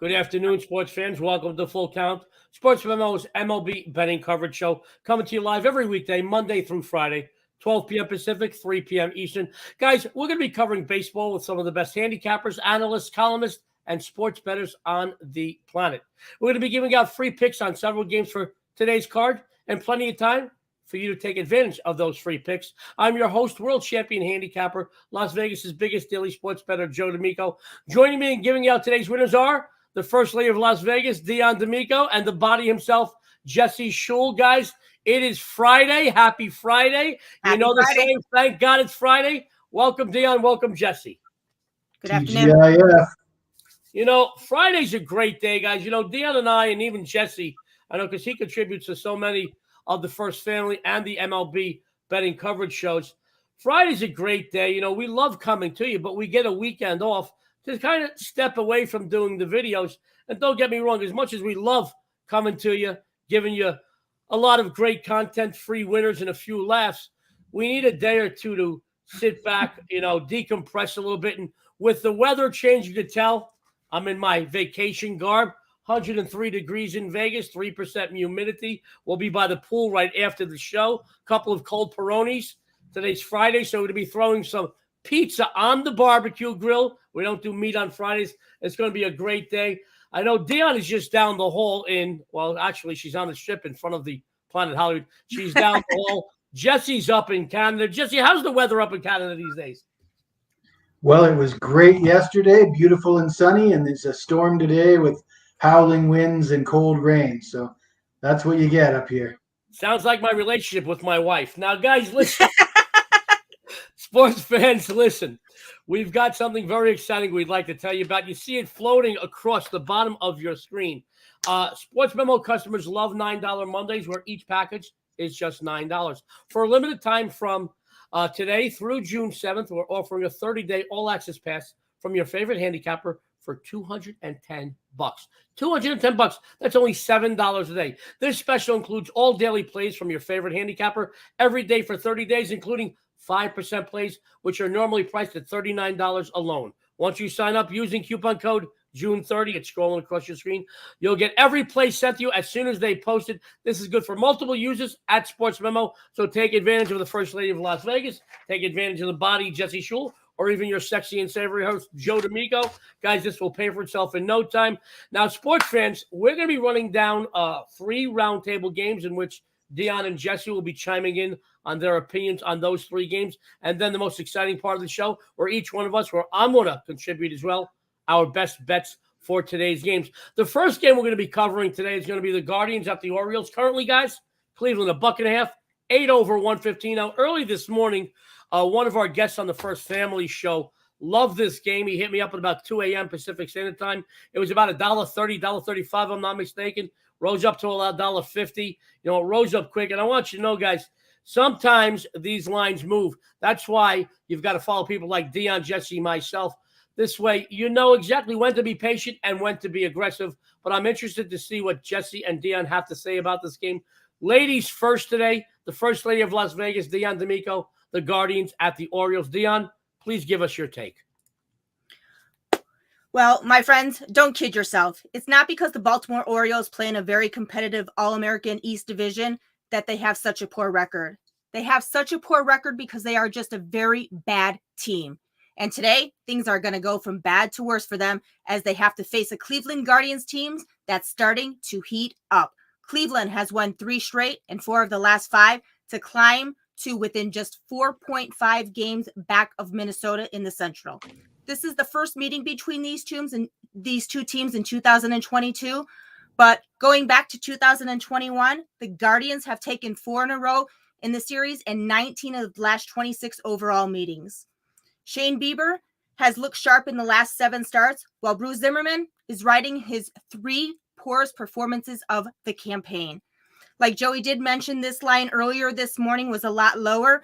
Good afternoon, sports fans. Welcome to Full Count, SportsMemo's MLB betting coverage show, coming to you live every weekday, Monday through Friday, 12 p.m. Pacific, 3 p.m. Eastern. Guys, we're going to be covering baseball with some of the best handicappers, analysts, columnists, and sports bettors on the planet. We're going to be giving out free picks on several games for today's card and plenty of time for you to take advantage of those free picks. I'm your host, world champion handicapper, Las Vegas's biggest daily sports bettor, Joe D'Amico. Joining me and giving out today's winners are the First Lady of Las Vegas, Dionne D'Amico, and the body himself, Jesse Schule. Guys, it is Friday. Happy Friday. You know the saying, thank God it's Friday. Welcome, Dionne. Welcome, Jesse. Good afternoon. Yeah. You know, Friday's a great day, guys. You know, Dionne and I, and even Jesse, I know because he contributes to so many of the First Family and the MLB betting coverage shows. Friday's a great day. You know, we love coming to you, but we get a weekend off to kind of step away from doing the videos. And don't get me wrong, as much as we love coming to you, giving you a lot of great content, free winners, and a few laughs, we need a day or two to sit back, you know, decompress a little bit. And with the weather change, you could tell I'm in my vacation garb. 103 degrees in Vegas, 3% humidity. We'll be by the pool right after the show. A couple of cold Peronis. Today's Friday, so we're going to be throwing some pizza on the barbecue grill. We don't do meat on Fridays. It's going to be a great day. I know Dionne is just down the hall actually, she's on the strip in front of the Planet Hollywood. She's down the hall. Jesse's up in Canada. Jesse, how's the weather up in Canada these days? Well, it was great yesterday, beautiful and sunny, and it's a storm today with howling winds and cold rain. So that's what you get up here. Sounds like my relationship with my wife. Now, guys, listen. Sports fans, listen. We've got something very exciting we'd like to tell you about. You see it floating across the bottom of your screen. Sports Memo customers love $9 Mondays, where each package is just $9. For a limited time from today through June 7th, we're offering a 30-day all-access pass from your favorite handicapper for $210. $210. That's only $7 a day. This special includes all daily plays from your favorite handicapper every day for 30 days, including 5% plays, which are normally priced at $39 alone. Once you sign up using coupon code June30, it's scrolling across your screen, you'll get every play sent to you as soon as they post it. This is good for multiple users at Sports Memo, so take advantage of the First Lady of Las Vegas, take advantage of the body, Jesse Schule, or even your sexy and savory host, Joe D'Amico. Guys, this will pay for itself in no time. Now, sports fans, we're going to be running down 3 roundtable games in which Dionne and Jesse will be chiming in on their opinions on those 3 games. And then the most exciting part of the show, where each one of us, where I'm going to contribute as well, our best bets for today's games. The first game we're going to be covering today is going to be the Guardians at the Orioles. Currently, guys, Cleveland, $1.5, 8 over 115. Now, early this morning, one of our guests on the First Family show loved this game. He hit me up at about 2 a.m. Pacific Standard Time. It was about $1.30, $1.35, I'm not mistaken. Rose up to $1.50. You know, it rose up quick. And I want you to know, guys, sometimes these lines move. That's why you've got to follow people like Dionne, Jesse, myself. This way, you know exactly when to be patient and when to be aggressive. But I'm interested to see what Jesse and Dionne have to say about this game. Ladies first today, the First Lady of Las Vegas, Dionne D'Amico, the Guardians at the Orioles. Dionne, please give us your take. Well, my friends, don't kid yourself. It's not because the Baltimore Orioles play in a very competitive All-American East Division that they have such a poor record. They have such a poor record because they are just a very bad team. And today, things are going to go from bad to worse for them as they have to face a Cleveland Guardians team that's starting to heat up. Cleveland has won 3 straight and 4 of the last 5 to climb to within just 4.5 games back of Minnesota in the Central. This is the first meeting between these two teams in 2022. But going back to 2021, the Guardians have taken 4 in a row in the series and 19 of the last 26 overall meetings. Shane Bieber has looked sharp in the last 7 starts, while Bruce Zimmerman is riding his 3 poorest performances of the campaign. Like Joey did mention, this line earlier this morning was a lot lower,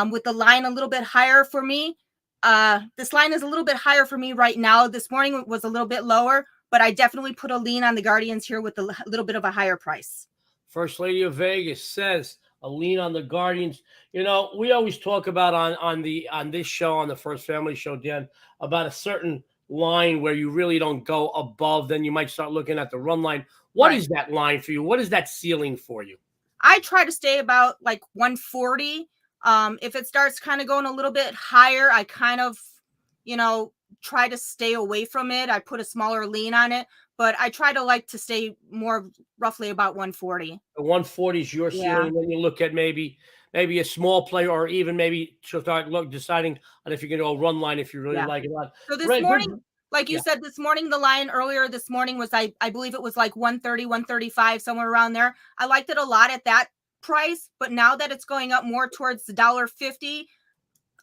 with the line a little bit higher for me. This line is a little bit higher for me right now. This morning it was a little bit lower, but I definitely put a lean on the Guardians here with a little bit of a higher price. First Lady of Vegas says a lean on the Guardians. You know, we always talk about on this show, on the First Family show, Dan, about a certain line where you really don't go above. Then you might start looking at the run line. What is that line for you? What is that ceiling for you? I try to stay about like 140. If it starts kind of going a little bit higher, I kind of, try to stay away from it. I put a smaller lean on it, but I try to like to stay more roughly about 140. The 140 is your ceiling. Then you look at maybe a small play, or even maybe start deciding on if you're going to go run line if you really like it. So this morning, like you said, this morning, the line earlier this morning was, I believe it was like 130, 135, somewhere around there. I liked it a lot at that price, but now that it's going up more towards the $1.50,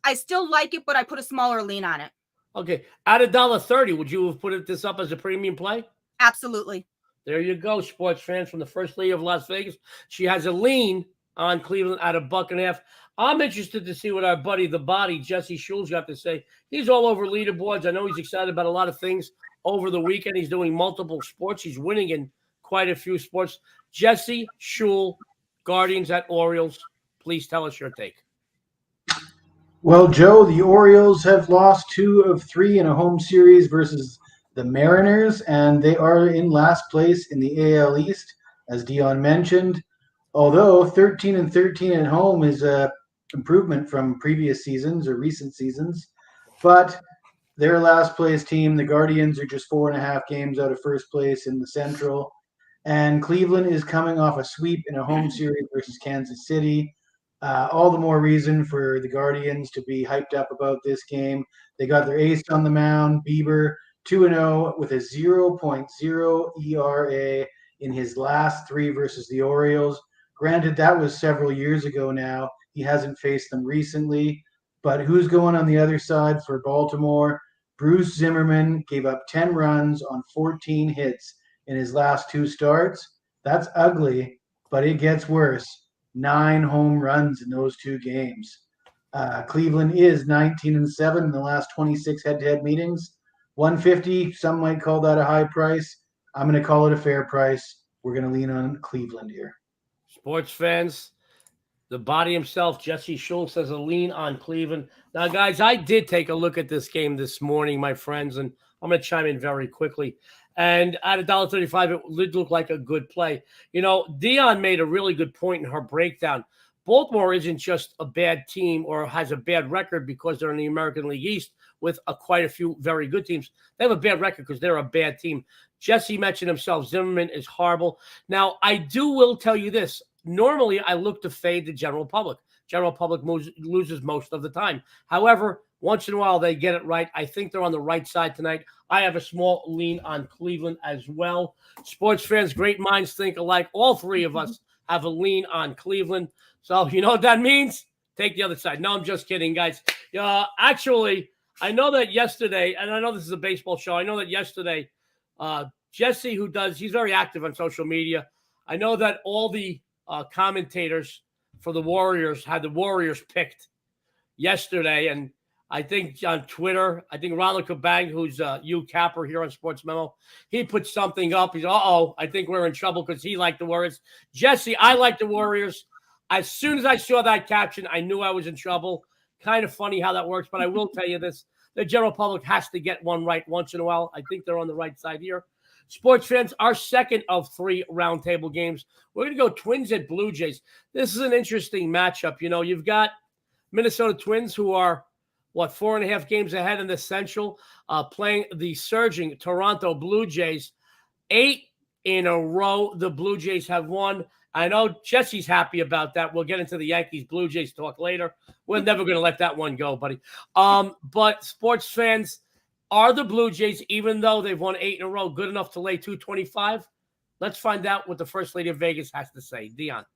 I still like it, but I put a smaller lean on it. Okay. At $1.30, would you have put this up as a premium play? Absolutely. There you go, sports fans, from the First Lady of Las Vegas. She has a lean on Cleveland at $1.50. I'm interested to see what our buddy, the body, Jesse Schule's got to say. He's all over leaderboards. I know he's excited about a lot of things over the weekend. He's doing multiple sports. He's winning in quite a few sports. Jesse Schule, Guardians at Orioles. Please tell us your take. Well, Joe, the Orioles have lost 2 of 3 in a home series versus the Mariners, and they are in last place in the AL East, as Dionne mentioned. Although 13-13 at home is a improvement from previous seasons or recent seasons, but their last place team, the Guardians, are just 4.5 games out of first place in the Central, and Cleveland is coming off a sweep in a home series versus Kansas City. All the more reason for the Guardians to be hyped up about this game. They got their ace on the mound, Bieber, 2-0 with a 0.0 ERA in his last 3 versus the Orioles. Granted, that was several years ago now. He hasn't faced them recently. But who's going on the other side for Baltimore? Bruce Zimmerman gave up 10 runs on 14 hits in his last 2 starts. That's ugly, but it gets worse. 9 home runs in those 2 games. Cleveland is 19-7 in the last 26 head-to-head meetings. 150, some might call that a high price. I'm going to call it a fair price. We're going to lean on Cleveland here. Sports fans, the body himself, Jesse Schule, says a lean on Cleveland. Now, guys, I did take a look at this game this morning, my friends, and I'm going to chime in very quickly. And at $1.35, it did look like a good play. Dionne made a really good point in her breakdown. Baltimore isn't just a bad team or has a bad record because they're in the American League East with quite a few very good teams. They have a bad record because they're a bad team. Jesse mentioned himself. Zimmerman is horrible. Now, I will tell you this. Normally, I look to fade the general public. General public loses most of the time. However, once in a while, they get it right. I think they're on the right side tonight. I have a small lean on Cleveland as well. Sports fans, great minds think alike. All 3 of us have a lean on Cleveland. So you know what that means? Take the other side. No, I'm just kidding, guys. Actually, I know that yesterday, and I know this is a baseball show, I know that yesterday, Jesse, he's very active on social media. I know that all the commentators for the Warriors had the Warriors picked yesterday, and I think on Twitter, Ronald Kabang, who's capper here on Sports Memo, he put something up. He's, I think we're in trouble because he liked the Warriors. Jesse, I like the Warriors. As soon as I saw that caption, I knew I was in trouble. Kind of funny how that works, but I will tell you this. The general public has to get one right once in a while. I think they're on the right side here. Sports fans, our second of 3 roundtable games. We're going to go Twins at Blue Jays. This is an interesting matchup. You've got Minnesota Twins, who are 4.5 games ahead in the Central, playing the surging Toronto Blue Jays. 8 in a row the Blue Jays have won. I know Jesse's happy about that. We'll get into the Yankees-Blue Jays talk later. We're never going to let that one go, buddy. But sports fans, are the Blue Jays, even though they've won 8 in a row, good enough to lay 225? Let's find out what the First Lady of Vegas has to say. Dionne.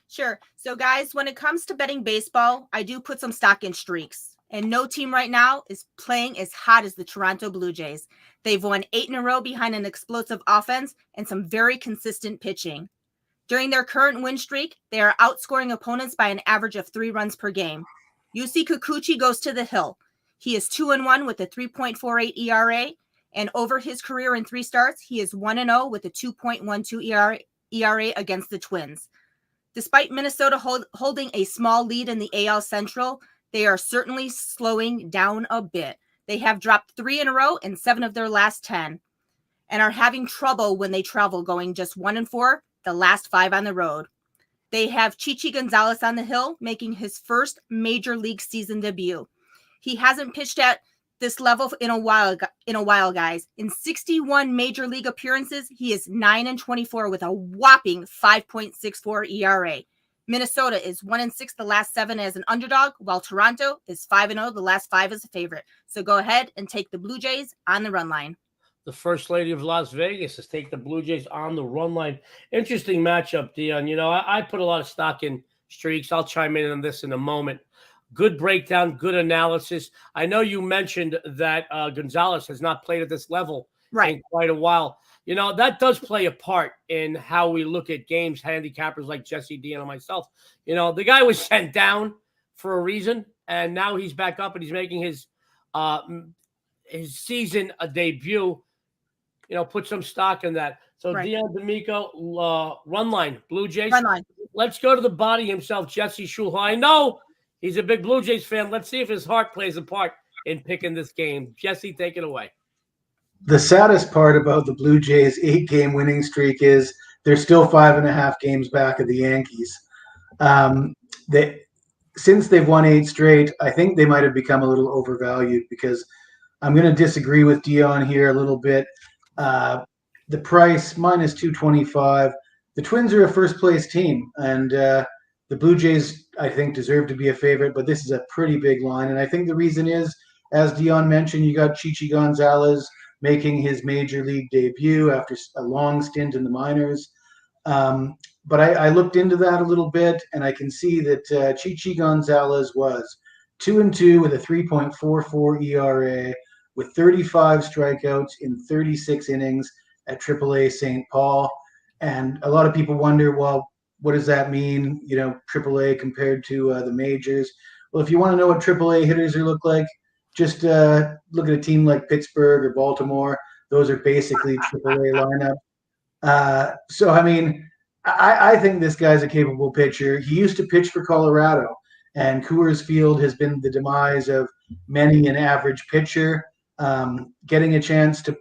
Sure. So, guys, when it comes to betting baseball, I do put some stock in streaks. And no team right now is playing as hot as the Toronto Blue Jays. They've won 8 in a row behind an explosive offense and some very consistent pitching. During their current win streak, they are outscoring opponents by an average of 3 runs per game. Yusi Kikuchi goes to the hill. He is 2-1 with a 3.48 ERA, and over his career in 3 starts, he is 1-0 with a 2.12 ERA against the Twins. Despite Minnesota holding a small lead in the AL Central, they are certainly slowing down a bit. They have dropped 3 in a row in 7 of their last 10 and are having trouble when they travel, going just 1-4 the last 5 on the road. They have Chichi Gonzalez on the hill, making his first major league season debut. He hasn't pitched at this level in a while, guys. In 61 major league appearances, he is 9-24 with a whopping 5.64 ERA. Minnesota is 1-6 the last 7 as an underdog, while Toronto is 5-0 the last 5 as a favorite. So go ahead and take the Blue Jays on the run line. The First Lady of Las Vegas is take the Blue Jays on the run line. Interesting matchup, Dionne. You know, I put a lot of stock in streaks. I'll chime in on this in a moment. Good breakdown, good analysis. I know you mentioned that Gonzalez has not played at this level in quite a while. You know, that does play a part in how we look at games, handicappers like Jesse, Dionne, and myself. You know, the guy was sent down for a reason, and now he's back up and he's making his season debut. You know, put some stock in that. So Dionne D'Amico, run line, Blue Jays. Run line. Let's go to the body himself, Jesse Schule. I know he's a big Blue Jays fan. Let's see if his heart plays a part in picking this game. Jesse, take it away. The saddest part about the Blue Jays' 8-game winning streak is they're still 5.5 games back of the Yankees. Since they've won 8 straight, I think they might have become a little overvalued, because I'm going to disagree with Dionne here a little bit. The price, minus 225. The Twins are a first-place team, and the Blue Jays, I think, deserve to be a favorite, but this is a pretty big line. And I think the reason is, as Dionne mentioned, you got Chichi Gonzalez making his major league debut after a long stint in the minors. But I looked into that a little bit, and I can see that Chichi Gonzalez was 2-2 with a 3.44 ERA, with 35 strikeouts in 36 innings at AAA St. Paul. And a lot of people wonder, well, what does that mean, you know, AAA compared to the majors? Well, if you want to know what AAA hitters look like, just look at a team like Pittsburgh or Baltimore. Those are basically AAA lineup. So, I mean, I think this guy's a capable pitcher. He used to pitch for Colorado, and Coors Field has been the demise of many an average pitcher. Getting a chance to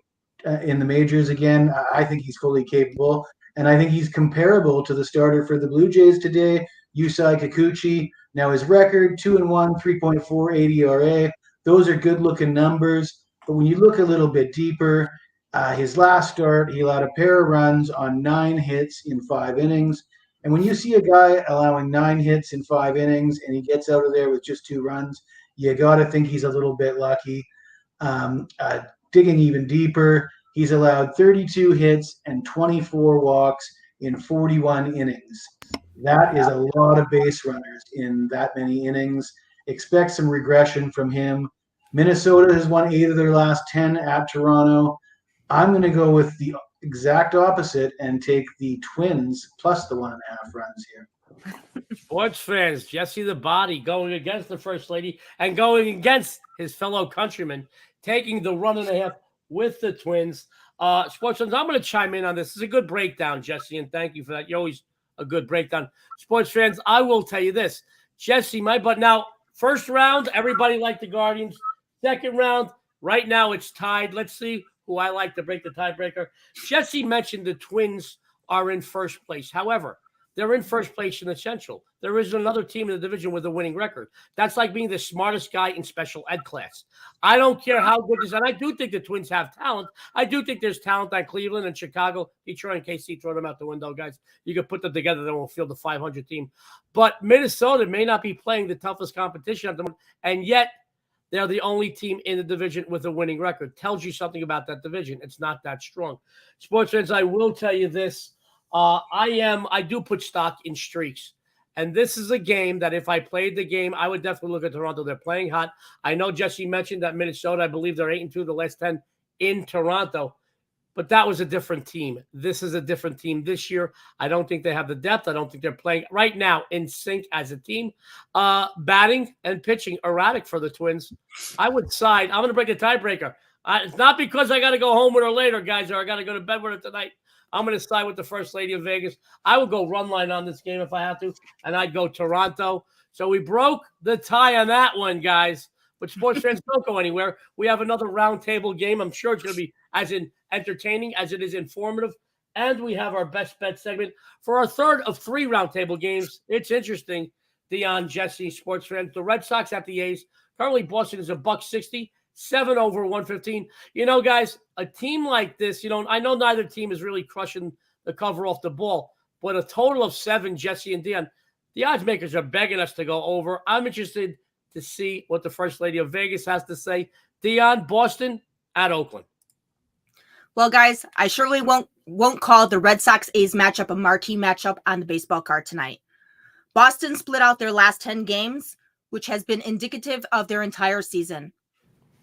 in the majors again, I think he's fully capable, and I think he's comparable to the starter for the Blue Jays today, Yusei Kikuchi. Now his record, 2-1, 3.48 ERA. Those are good-looking numbers, but when you look a little bit deeper, his last start, he allowed a pair of runs on 9 hits in 5 innings. And when you see a guy allowing 9 hits in 5 innings and he gets out of there with just 2 runs, you got to think he's a little bit lucky. Digging even deeper, he's allowed 32 hits and 24 walks in 41 innings. That is a lot of base runners in that many innings. Expect some regression from him. Minnesota has won 8 of their last 10 at Toronto. I'm going to go with the exact opposite and take the Twins plus the 1.5 runs here. Sports fans, Jesse the Body going against the First Lady and going against his fellow countrymen, taking the 1.5 with the Twins. Sports fans, I'm going to chime in on this. This is a good breakdown, Jesse, and thank you for that. You're always a good breakdown. Sports fans, I will tell you this. Jesse, now, first round, everybody liked the Guardians. Second round, right now it's tied. Let's see who I like to break the tiebreaker. Jesse mentioned the Twins are in first place. However, they're in first place in the Central. There is another team in the division with a winning record. That's like being the smartest guy in special ed class. I don't care how good this is. And I do think the Twins have talent. I do think there's talent on Cleveland and Chicago. Detroit and KC, throw them out the window, guys. You can put them together. They won't field the 500 team. But Minnesota may not be playing the toughest competition at the moment, and yet they're the only team in the division with a winning record. Tells you something about that division. It's not that strong. Sports fans, I will tell you this. I do put stock in streaks. And this is a game that if I played the game, I would definitely look at Toronto. They're playing hot. I know Jesse mentioned that Minnesota, I believe they're 8-2 the last 10 in Toronto. But that was a different team. This is a different team this year. I don't think they have the depth. I don't think they're playing right now in sync as a team. Batting and pitching erratic for the Twins. I would side. I'm going to break a tiebreaker. It's not because I got to go home with her later, guys, or I got to go to bed with her tonight. I'm going to side with the First Lady of Vegas. I would go run line on this game if I have to, and I'd go Toronto. So we broke the tie on that one, guys. But sports fans, don't go anywhere. We have another roundtable game. I'm sure it's going to be as entertaining as it is informative. And we have our best bet segment for our third of 3 roundtable games. It's interesting, Dionne, Jesse, sports fans. The Red Sox at the A's. Currently, Boston is $1.60, 7 over 115. Guys, a team like this, I know neither team is really crushing the cover off the ball, but a total of 7, Jesse and Dionne, the odds makers are begging us to go over. I'm interested to see what the First Lady of Vegas has to say. Dionne, Boston at Oakland. Well, guys, I surely won't call the Red Sox-A's matchup a marquee matchup on the baseball card tonight. Boston split out their last 10 games, which has been indicative of their entire season.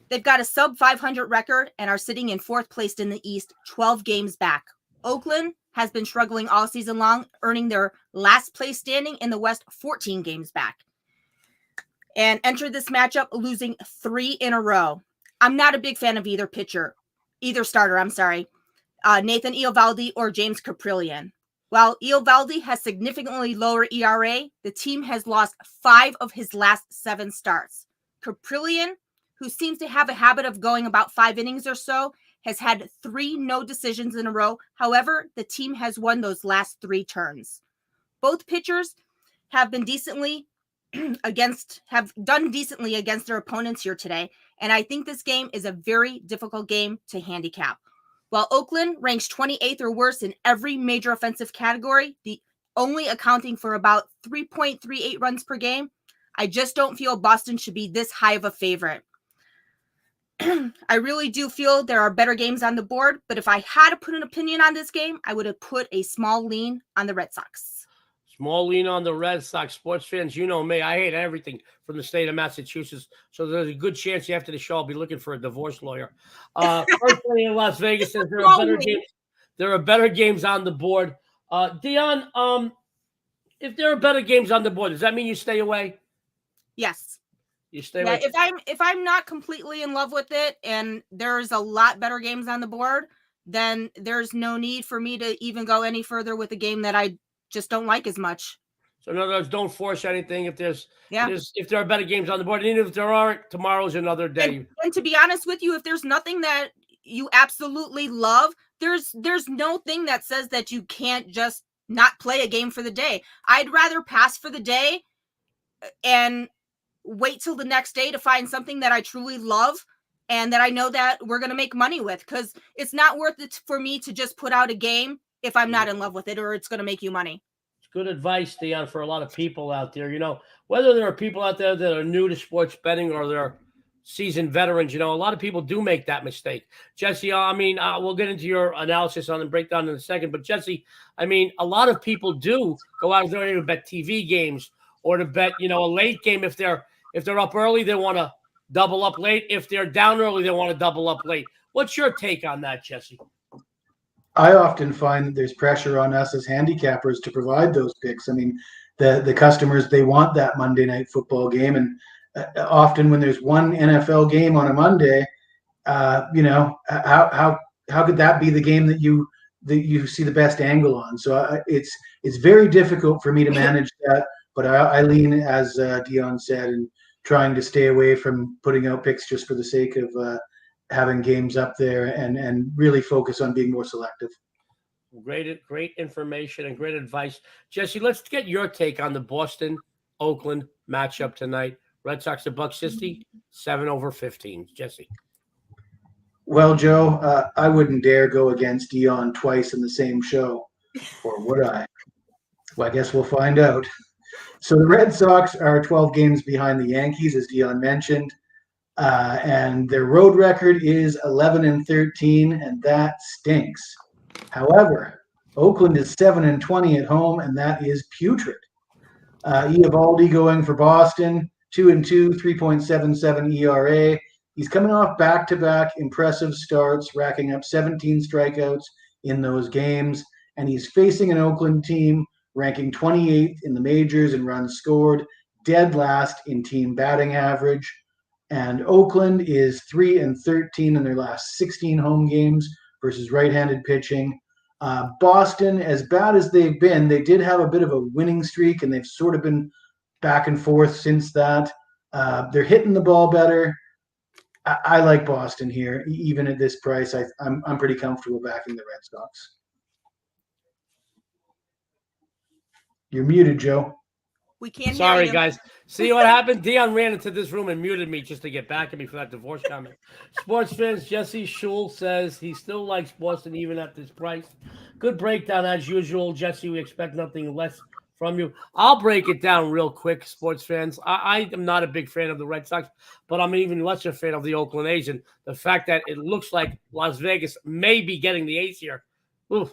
They've got a sub-500 record and are sitting in 4th place in the East, 12 games back. Oakland has been struggling all season long, earning their last place standing in the West, 14 games back, and entered this matchup losing 3 in a row. I'm not a big fan of either starter, Nathan Eovaldi or James Caprillion. While Eovaldi has significantly lower ERA, the team has lost 5 of his last 7 starts. Caprillion, who seems to have a habit of going about 5 innings or so, has had 3 no decisions in a row. However, the team has won those last 3 turns. Both pitchers have been have done decently against their opponents here today, and I think this game is a very difficult game to handicap. While Oakland ranks 28th or worse in every major offensive category, the only accounting for about 3.38 runs per game, I just don't feel Boston should be this high of a favorite. I really do feel there are better games on the board, but if I had to put an opinion on this game, I would have put a small lean on the Red Sox. Small lean on the Red Sox. Sports fans, you know me. I hate everything from the state of Massachusetts. So there's a good chance after the show I'll be looking for a divorce lawyer. Personally in Las Vegas says there are better games on the board. Dionne, if there are better games on the board, does that mean you stay away? Yes. You stay away. If I'm not completely in love with it and there's a lot better games on the board, then there's no need for me to even go any further with a game that I just don't like as much. So in other words, don't force anything. If there are better games on the board, and even if there aren't, tomorrow's another day. And to be honest with you, if there's nothing that you absolutely love, there's no thing that says that you can't just not play a game for the day. I'd rather pass for the day and wait till the next day to find something that I truly love and that I know that we're going to make money with, because it's not worth it for me to just put out a game if I'm not in love with it, or it's going to make you money. It's good advice, Dionne, for a lot of people out there. Whether there are people out there that are new to sports betting or they're seasoned veterans, a lot of people do make that mistake. Jesse, we'll get into your analysis on the breakdown in a second. But Jesse, a lot of people do go out there to bet TV games or to bet, a late game. If they're up early, they want to double up late. If they're down early, they want to double up late. What's your take on that, Jesse? I often find that there's pressure on us as handicappers to provide those picks. The customers, they want that Monday night football game. And often when there's one NFL game on a Monday, how could that be the game that you see the best angle on? So it's very difficult for me to manage that. But I lean, as Dionne said, and trying to stay away from putting out picks just for the sake of having games up there and really focus on being more selective. Great information and great advice. Jesse, let's get your take on the Boston-Oakland matchup tonight. Red Sox $1.60, 7 over 15. Jesse. Well, Joe, I wouldn't dare go against Dionne twice in the same show, or would I? Well, I guess we'll find out. So the Red Sox are 12 games behind the Yankees, as Dionne mentioned. And their road record is 11-13, and that stinks. However, Oakland is 7-20 at home, and that is putrid. Eovaldi going for Boston, 2-2, 3.77 ERA. He's coming off back-to-back impressive starts, racking up 17 strikeouts in those games, and he's facing an Oakland team ranking 28th in the majors in runs scored, dead last in team batting average. And Oakland is 3-13 in their last 16 home games versus right-handed pitching. Boston, as bad as they've been, they did have a bit of a winning streak, and they've sort of been back and forth since that. They're hitting the ball better. I like Boston here, even at this price. I'm pretty comfortable backing the Red Sox. You're muted, Joe. We can't hear Sorry, you. guys. See what happened? Dionne ran into this room and muted me just to get back at me for that divorce comment. Sports fans, Jesse Schule says he still likes Boston even at this price. Good breakdown as usual, Jesse. We expect nothing less from you. I'll break it down real quick, sports fans. I am not a big fan of the Red Sox, but I'm an even lesser fan of the Oakland A's. And the fact that it looks like Las Vegas may be getting the A's here, oof,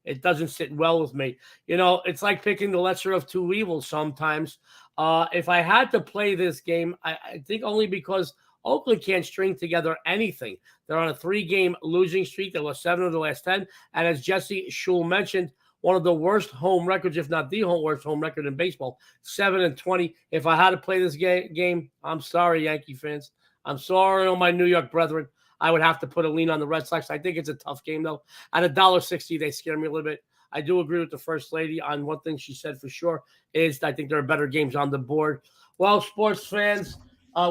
it doesn't sit well with me. It's like picking the lesser of two evils sometimes. If I had to play this game, I think only because Oakland can't string together anything. They're on a 3-game losing streak. They lost 7 of the last 10. And as Jesse Schule mentioned, one of the worst home records, if not the worst home record in baseball, 7-20. If I had to play this game, I'm sorry, Yankee fans. I'm sorry, all my New York brethren. I would have to put a lean on the Red Sox. I think it's a tough game, though. At $1.60, they scare me a little bit. I do agree with the First Lady on one thing she said for sure, is I think there are better games on the board. Well, sports fans,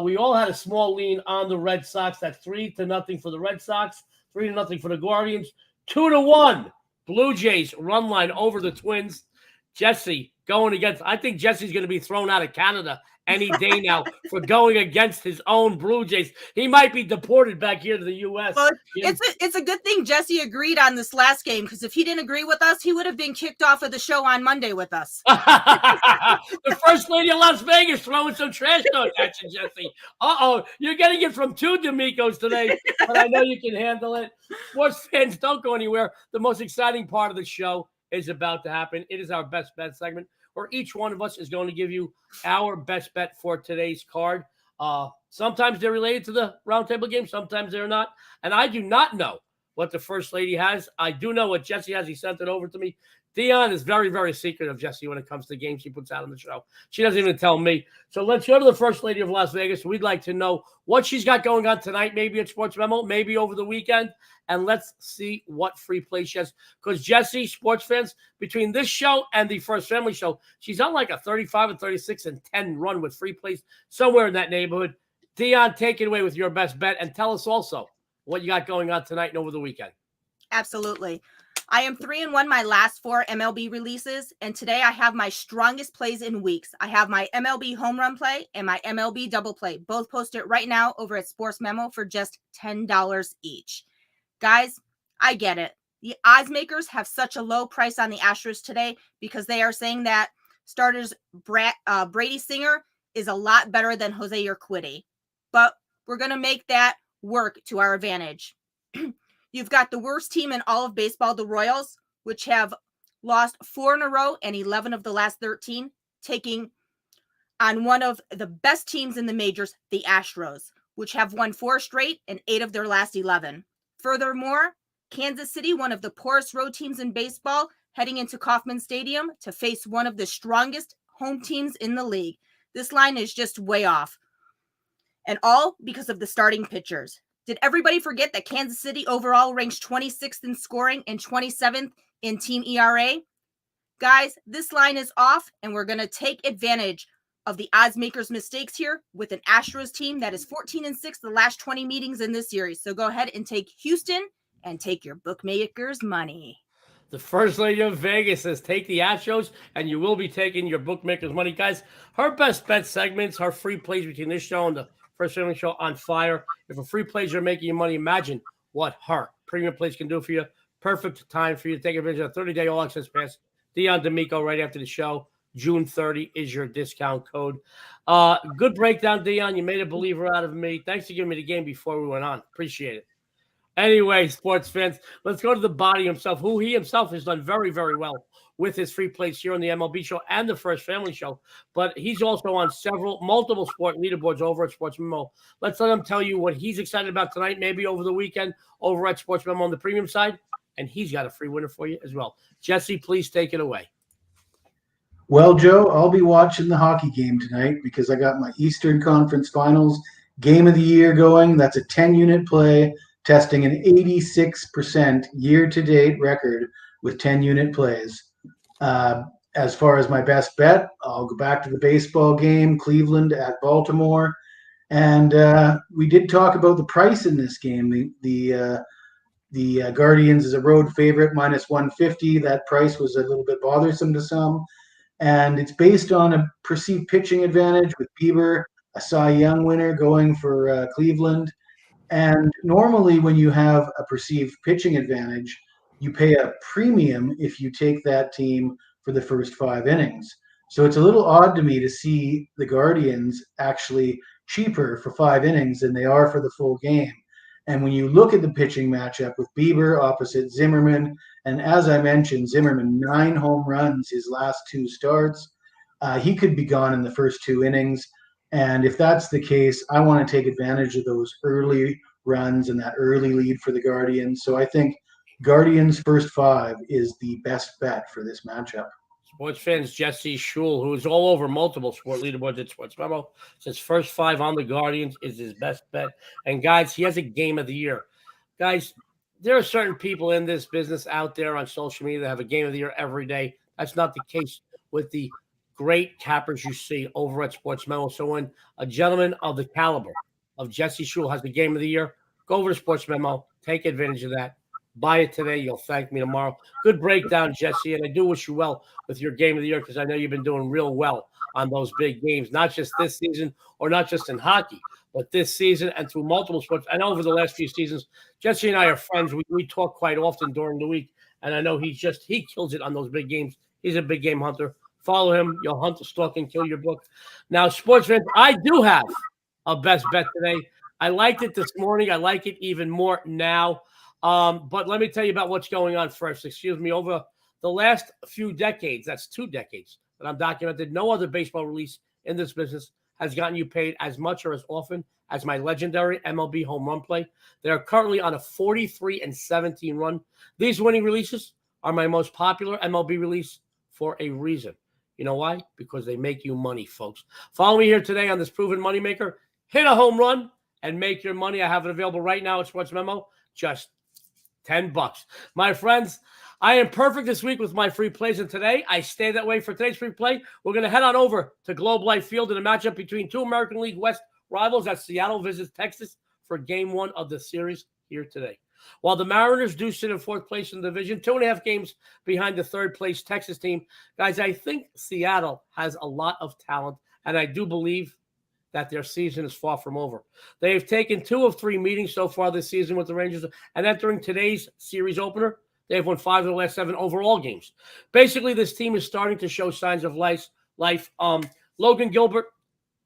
we all had a small lean on the Red Sox. That's 3-0 for the Red Sox, 3-0 for the Guardians, 2-1. Blue Jays run line over the Twins. Jesse going against, I think Jesse's going to be thrown out of Canada any day now for going against his own Blue Jays. He might be deported back here to the U.S. Well, it's a good thing Jesse agreed on this last game, because if he didn't agree with us, he would have been kicked off of the show on Monday with us. The First Lady of Las Vegas throwing some trash talk at you, Jesse. You're getting it from 2 D'Amicos today, but I know you can handle it. Sports fans, don't go anywhere. The most exciting part of the show is about to happen. It is our best bet segment, where each one of us is going to give you our best bet for today's card. Sometimes they're related to the roundtable game. Sometimes they're not. And I do not know what the First Lady has. I do know what Jesse has. He sent it over to me. Dionne is very, very secretive, Jesse, when it comes to games she puts out on the show. She doesn't even tell me. So let's go to the First Lady of Las Vegas. We'd like to know what she's got going on tonight, maybe at Sports Memo, maybe over the weekend. And let's see what free play she has. Because Jesse, sports fans, between this show and the First Family Show, she's on like a 35-36-10 run with free plays somewhere in that neighborhood. Dionne, take it away with your best bet and tell us also what you got going on tonight and over the weekend. Absolutely. I am 3-1 my last 4 MLB releases, and today I have my strongest plays in weeks. I have my MLB home run play and my MLB double play, both posted right now over at Sports Memo for just $10 each. Guys, I get it. The odds makers have such a low price on the Astros today because they are saying that starters Brady Singer is a lot better than Jose Urquidy. But we're going to make that work to our advantage. You've got the worst team in all of baseball, the Royals, which have lost 4 in a row and 11 of the last 13, taking on one of the best teams in the majors, the Astros, which have won 4 straight and 8 of their last 11. Furthermore, Kansas City, one of the poorest road teams in baseball, heading into Kauffman Stadium to face one of the strongest home teams in the league. This line is just way off. And all because of the starting pitchers. Did everybody forget that Kansas City overall ranks 26th in scoring and 27th in team ERA? Guys, this line is off, and we're going to take advantage of the odds makers' mistakes here with an Astros team that is 14-6 the last 20 meetings in this series. So go ahead and take Houston and take your bookmakers' money. The First Lady of Vegas says take the Astros, and you will be taking your bookmakers' money. Guys, her best bet segments, her free plays between this show and the First Family Show on fire. If a free plays are making you money, imagine what her premium plays can do for you. Perfect time for you to take advantage of a 30-day all-access pass. Dionne D'Amico right after the show. June 30 is your discount code. Good breakdown, Dionne. You made a believer out of me. Thanks for giving me the game before we went on. Appreciate it. Anyway, sports fans, let's go to the body himself, who he himself has done very, very well with his free plays here on the MLB Show and the First Family Show. But he's also on multiple sport leaderboards over at Sports Memo. Let's let him tell you what he's excited about tonight, maybe over the weekend, over at Sports Memo on the premium side. And he's got a free winner for you as well. Jesse, please take it away. Well, Joe, I'll be watching the hockey game tonight because I got my Eastern Conference Finals game of the year going. That's a 10-unit play, testing an 86% year-to-date record with 10-unit plays. as far as my best bet, I'll go back to the baseball game, Cleveland at Baltimore. And we did talk about the price in this game. The Guardians is a road favorite, minus 150. That price was a little bit bothersome to some. And it's based on a perceived pitching advantage with Bieber, a Cy Young winner, going for Cleveland. And normally, when you have a perceived pitching advantage, you pay a premium if you take that team for the first 5 innings. So it's a little odd to me to see the Guardians actually cheaper for 5 innings than they are for the full game. And when you look at the pitching matchup with Bieber opposite Zimmerman, and as I mentioned, Zimmerman 9 home runs his last 2 starts. He could be gone in the first 2 innings. And if that's the case, I want to take advantage of those early runs and that early lead for the Guardians. So I think Guardians first 5 is the best bet for this matchup. Sports fans, Jesse Schule, who is all over multiple sport leaderboards at SportsMemo, says first 5 on the Guardians is his best bet. And guys, he has a game of the year. Guys, there are certain people in this business out there on social media that have a game of the year every day. That's not the case with the great cappers you see over at SportsMemo. So when a gentleman of the caliber of Jesse Schule has the game of the year, go over to SportsMemo, take advantage of that. Buy it today. You'll thank me tomorrow. Good breakdown, Jesse, and I do wish you well with your game of the year because I know you've been doing real well on those big games, not just this season or not just in hockey, but this season and through multiple sports. I know over the last few seasons, Jesse and I are friends. We talk quite often during the week, and I know he kills it on those big games. He's a big game hunter. Follow him. You'll hunt the stalk and kill your book. Now, sports fans, I do have a best bet today. I liked it this morning. I like it even more now. But let me tell you about what's going on first. Excuse me. Over the last few decades, that's 2 decades that I'm documented, no other baseball release in this business has gotten you paid as much or as often as my legendary MLB home run play. They are currently on a 43-17 run. These winning releases are my most popular MLB release for a reason. You know why? Because they make you money, folks. Follow me here today on this proven moneymaker. Hit a home run and make your money. I have it available right now at SportsMemo. Just $10. My friends, I am perfect this week with my free plays, and today I stay that way for today's free play. We're going to head on over to Globe Life Field in a matchup between 2 American League West rivals as Seattle visits Texas for Game 1 of the series here today. While the Mariners do sit in 4th place in the division, 2.5 games behind the 3rd-place Texas team, guys, I think Seattle has a lot of talent, and I do believe that their season is far from over. They've taken 2 of 3 meetings so far this season with the Rangers, and entering today's series opener, they've won 5 of the last 7 overall games. Basically, this team is starting to show signs of life. Logan Gilbert,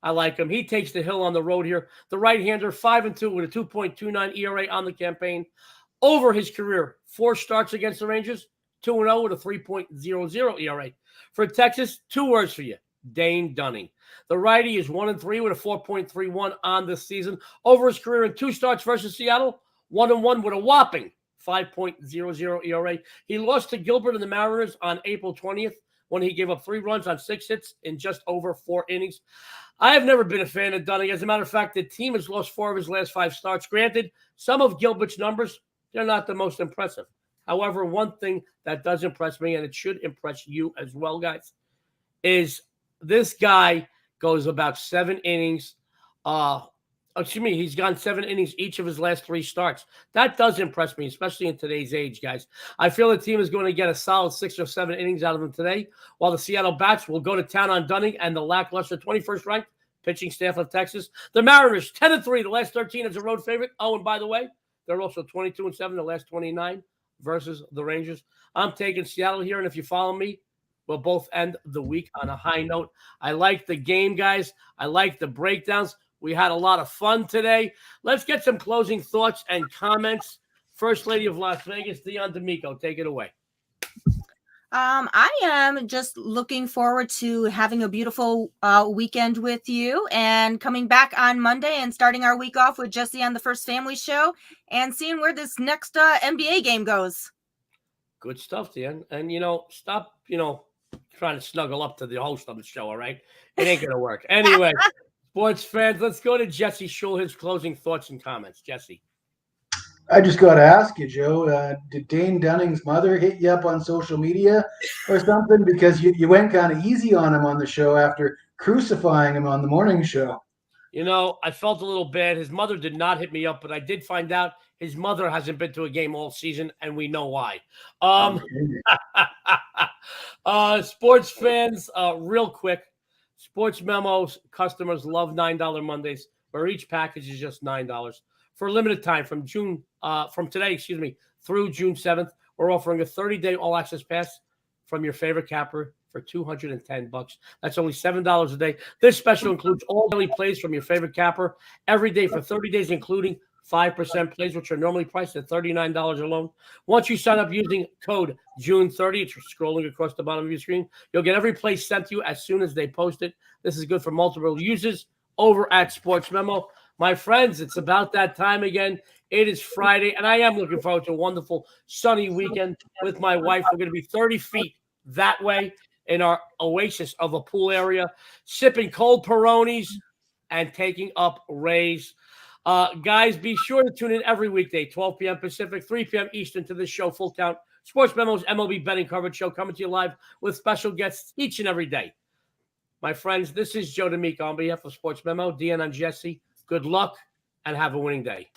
I like him. He takes the hill on the road here. The right-hander, 5-2 with a 2.29 ERA on the campaign. Over his career, 4 starts against the Rangers, 2-0 with a 3.00 ERA. For Texas, 2 words for you, Dane Dunning. The righty is 1-3 with a 4.31 on this season. Over his career in 2 starts versus Seattle, 1-1 with a whopping 5.00 ERA. He lost to Gilbert and the Mariners on April 20th when he gave up 3 runs on 6 hits in just over 4 innings. I have never been a fan of Dunning. As a matter of fact, the team has lost 4 of his last 5 starts. Granted, some of Gilbert's numbers, they're not the most impressive. However, one thing that does impress me, and it should impress you as well, guys, is this guy goes about 7 innings. He's gone 7 innings each of his last 3 starts. That does impress me, especially in today's age, guys. I feel the team is going to get a solid 6 or 7 innings out of him today, while the Seattle Bats will go to town on Dunning and the lackluster 21st ranked pitching staff of Texas. The Mariners, 10-3, the last 13 as a road favorite. Oh, and by the way, they're also 22-7, the last 29 versus the Rangers. I'm taking Seattle here, and if you follow me, we'll both end the week on a high note. I like the game, guys. I like the breakdowns. We had a lot of fun today. Let's get some closing thoughts and comments. First Lady of Las Vegas, Dionne D'Amico, take it away. I am just looking forward to having a beautiful weekend with you and coming back on Monday and starting our week off with Jesse on the First Family Show and seeing where this next NBA game goes. Good stuff, Dionne. And, stop, trying to snuggle up to the host of the show, all right? It ain't going to work. Anyway, sports fans, let's go to Jesse Schule, his closing thoughts and comments. Jesse. I just got to ask you, Joe, did Dane Dunning's mother hit you up on social media or something? Because you went kind of easy on him on the show after crucifying him on the morning show. You know, I felt a little bad. His mother did not hit me up, but I did find out his mother hasn't been to a game all season, and we know why. Sports fans, real quick, Sports Memos customers love $9 Mondays, where each package is just $9 for a limited time from today, through June 7th. We're offering a 30-day all-access pass from your favorite capper for $210. That's only $7 a day. This special includes all daily plays from your favorite capper every day for 30 days, including 5% plays, which are normally priced at $39 alone. Once you sign up using code June30, it's scrolling across the bottom of your screen, you'll get every play sent to you as soon as they post it. This is good for multiple users over at Sports Memo. My friends, it's about that time again. It is Friday, and I am looking forward to a wonderful sunny weekend with my wife. We're going to be 30 feet that way in our oasis of a pool area, sipping cold Peronis and taking up Rays. Guys, be sure to tune in every weekday, 12 p.m. Pacific, 3 p.m. Eastern, to this show, Full Count, Sports Memo's MLB betting coverage show, coming to you live with special guests each and every day. My friends, this is Joe D'Amico on behalf of Sports Memo, Dionne and Jesse. Good luck and have a winning day.